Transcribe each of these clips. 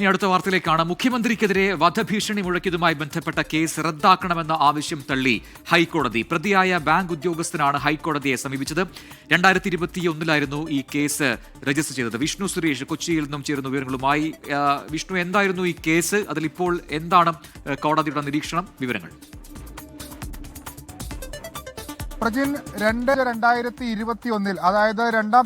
ഇനി അടുത്ത വാർത്തയിലേക്കാണ്. മുഖ്യമന്ത്രിക്കെതിരെ വധഭീഷണി മുഴക്കിയതുമായി ബന്ധപ്പെട്ട കേസ് റദ്ദാക്കണമെന്ന ആവശ്യം തള്ളി ഹൈക്കോടതി. പ്രതിയായ ബാങ്ക് ഉദ്യോഗസ്ഥനാണ് ഹൈക്കോടതിയെ സമീപിച്ചത്. 2021 ഈ കേസ് രജിസ്റ്റർ ചെയ്തത്. വിഷ്ണു സുരേഷ് കൊച്ചിയിൽ നിന്നും ചേരുന്ന വിവരങ്ങളുമായി. വിഷ്ണു, എന്തായിരുന്നു ഈ കേസ്? അതിലിപ്പോൾ എന്താണ് കോടതിയുടെ നിരീക്ഷണം? വിവരങ്ങൾ. പ്രജിൻ 2021 അതായത് രണ്ടാം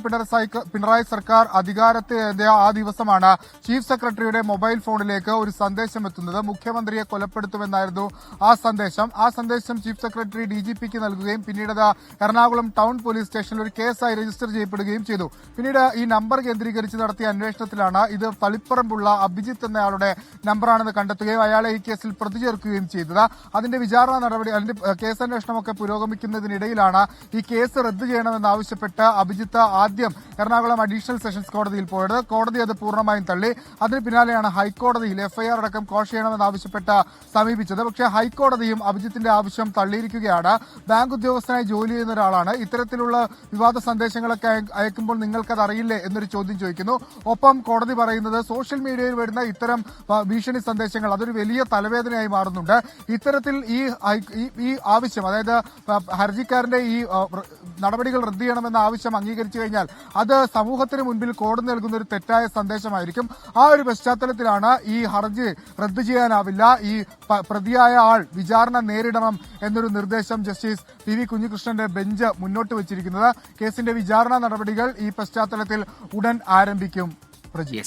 പിണറായി സർക്കാർ അധികാരത്തിലെത്തിയ ആ ദിവസമാണ് ചീഫ് സെക്രട്ടറിയുടെ മൊബൈൽ ഫോണിലേക്ക് ഒരു സന്ദേശം എത്തുന്നത്. മുഖ്യമന്ത്രിയെ കൊലപ്പെടുത്തുമെന്നായിരുന്നു ആ സന്ദേശം ചീഫ് സെക്രട്ടറി DGPക്ക് നൽകുകയും പിന്നീട് എറണാകുളം ടൗൺ പോലീസ് സ്റ്റേഷനിൽ ഒരു കേസായി രജിസ്റ്റർ ചെയ്യപ്പെടുകയും ചെയ്തു. പിന്നീട് ഈ നമ്പർ കേന്ദ്രീകരിച്ച് നടത്തിയ അന്വേഷണത്തിലാണ് ഇത് തളിപ്പറമ്പുള്ള അഭിജിത്ത് എന്നയാളുടെ നമ്പറാണെന്ന് കണ്ടെത്തുകയും അയാളെ ഈ കേസിൽ പ്രതി ചേർക്കുകയും ചെയ്തത്. അതിന്റെ വിചാരണ നടപടി, അതിന്റെ കേസന്വേഷണമൊക്കെ പുരോഗമിക്കുന്നതിനിടെ ഈ കേസ് റദ്ദു ചെയ്യണമെന്നാവശ്യപ്പെട്ട് അഭിജിത്ത് ആദ്യം എറണാകുളം അഡീഷണൽ സെഷൻസ് കോടതിയിൽ പോയത്. കോടതി അത് പൂർണ്ണമായും തള്ളി. അതിന് പിന്നാലെയാണ് ഹൈക്കോടതിയിൽ FIR അടക്കം കോഷ് ചെയ്യണമെന്നാവശ്യപ്പെട്ട് സമീപിച്ചത്. പക്ഷേ ഹൈക്കോടതിയും അഭിജിത്തിന്റെ ആവശ്യം തള്ളിയിരിക്കുകയാണ്. ബാങ്ക് ഉദ്യോഗസ്ഥനായി ജോലി ചെയ്യുന്ന ഒരാളാണ്. ഇത്തരത്തിലുള്ള വിവാദ സന്ദേശങ്ങളൊക്കെ അയക്കുമ്പോൾ നിങ്ങൾക്കത് അറിയില്ലേ എന്നൊരു ചോദ്യം ചോദിക്കുന്നു. ഒപ്പം കോടതി പറയുന്നത് സോഷ്യൽ മീഡിയയിൽ വരുന്ന ഇത്തരം ഭീഷണി സന്ദേശങ്ങൾ അതൊരു വലിയ തലവേദനയായി മാറുന്നുണ്ട്. ഇത്തരത്തിൽ ഈ ആവശ്യം, അതായത് ഹർജിക്കാരന്റെ ഈ നടപടികൾ റദ്ദു ചെയ്യണമെന്ന ആവശ്യം അംഗീകരിച്ചു കഴിഞ്ഞാൽ അത് സമൂഹത്തിന് മുൻപിൽ കോടതി നൽകുന്ന ഒരു തെറ്റായ സന്ദേശമായിരിക്കും. ആ ഒരു പശ്ചാത്തലത്തിലാണ് ഈ ഹർജി റദ്ദു ചെയ്യാനാവില്ല, ഈ പ്രതിയായ ആൾ വിചാരണ നേരിടണം എന്നൊരു നിർദ്ദേശം ജസ്റ്റിസ് PV കുഞ്ഞികൃഷ്ണന്റെ ബെഞ്ച് മുന്നോട്ട് വച്ചിരിക്കുന്നത്. കേസിന്റെ വിചാരണ നടപടികൾ ഈ പശ്ചാത്തലത്തിൽ ഉടൻ ആരംഭിക്കും. പ്രജി.